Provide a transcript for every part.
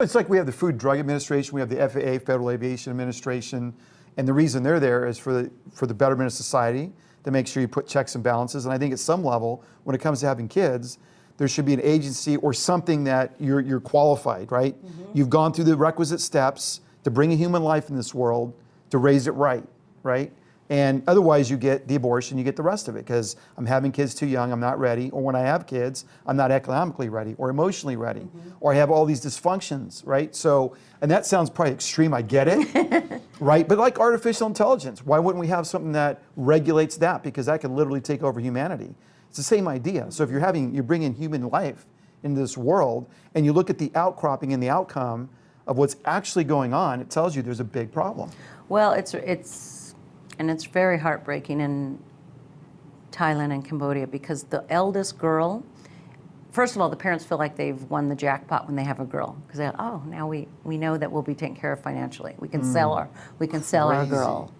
It's like we have the Food and Drug Administration, we have the FAA, Federal Aviation Administration, and the reason they're there is for the betterment of society, to make sure you put checks and balances. And I think at some level, when it comes to having kids, there should be an agency or something that you're qualified, right? You've gone through the requisite steps to bring a human life in this world, to raise it right? And otherwise you get the abortion, you get the rest of it, because I'm having kids too young, I'm not ready, or when I have kids, I'm not economically ready or emotionally ready, or I have all these dysfunctions, right? So, and that sounds probably extreme, I get it, right? But like artificial intelligence, why wouldn't we have something that regulates that? Because that could literally take over humanity. It's the same idea. So if you're bringing human life into this world, and you look at the outcropping and the outcome of what's actually going on, it tells you there's a big problem. Well, it's very heartbreaking in Thailand and Cambodia, because the eldest girl, first of all, the parents feel like they've won the jackpot when they have a girl, because they're, oh, now we know that we'll be taken care of financially. We can sell our girl.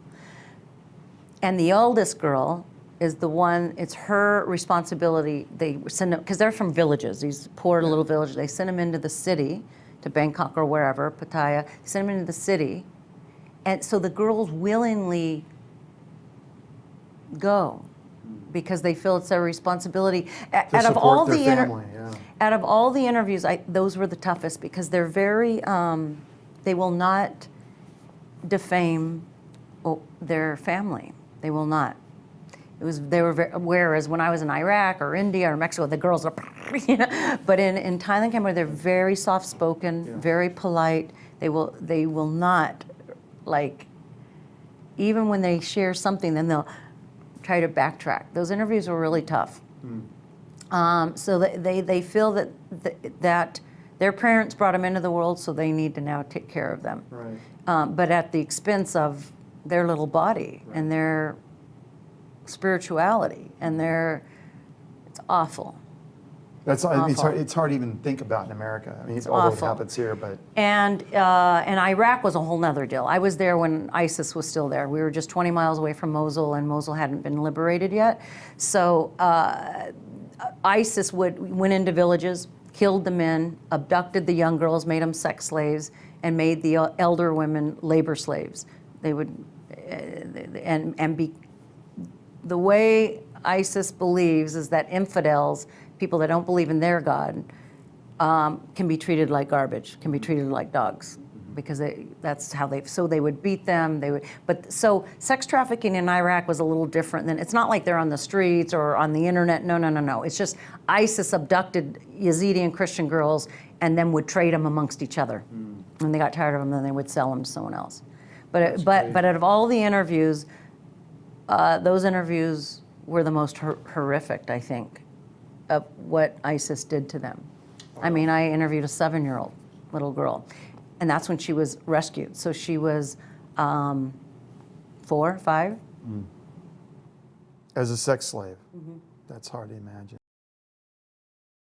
And the oldest girl is the one, it's her responsibility. They send them, because they're from villages, these poor little villages. They send them into the city, to Bangkok or wherever, Pattaya. They send them into the city. And so the girls willingly go because they feel it's their responsibility. Out of all the out of all the interviews, those were the toughest, because they're very, they will not defame their family. They will not. Whereas when I was in Iraq or India or Mexico, the girls are, But in Thailand, Cambodia, they're very soft-spoken, very polite. They will not, like, even when they share something, then they'll try to backtrack. Those interviews were really tough. So they feel that their parents brought them into the world, so they need to now take care of them. Right. But at the expense of their little body and their spirituality and it's awful. It's hard to even think about in America. I mean, it's although it happens here, but. And Iraq was a whole nother deal. I was there when ISIS was still there. We were just 20 miles away from Mosul, and Mosul hadn't been liberated yet. So ISIS went into villages, killed the men, abducted the young girls, made them sex slaves, and made the elder women labor slaves. They would, the way ISIS believes is that infidels, people that don't believe in their God, can be treated like garbage, can be treated like dogs, because that's how they would beat them. So sex trafficking in Iraq was a little different than, it's not like they're on the streets or on the internet. No. It's just ISIS abducted Yazidi and Christian girls and then would trade them amongst each other. When they got tired of them, then they would sell them to someone else. But out of all the interviews, those interviews were the most horrific, I think, of what ISIS did to them. I mean, I interviewed a 7-year-old little girl, and that's when she was rescued. So she was 4, 5. As a sex slave. That's hard to imagine.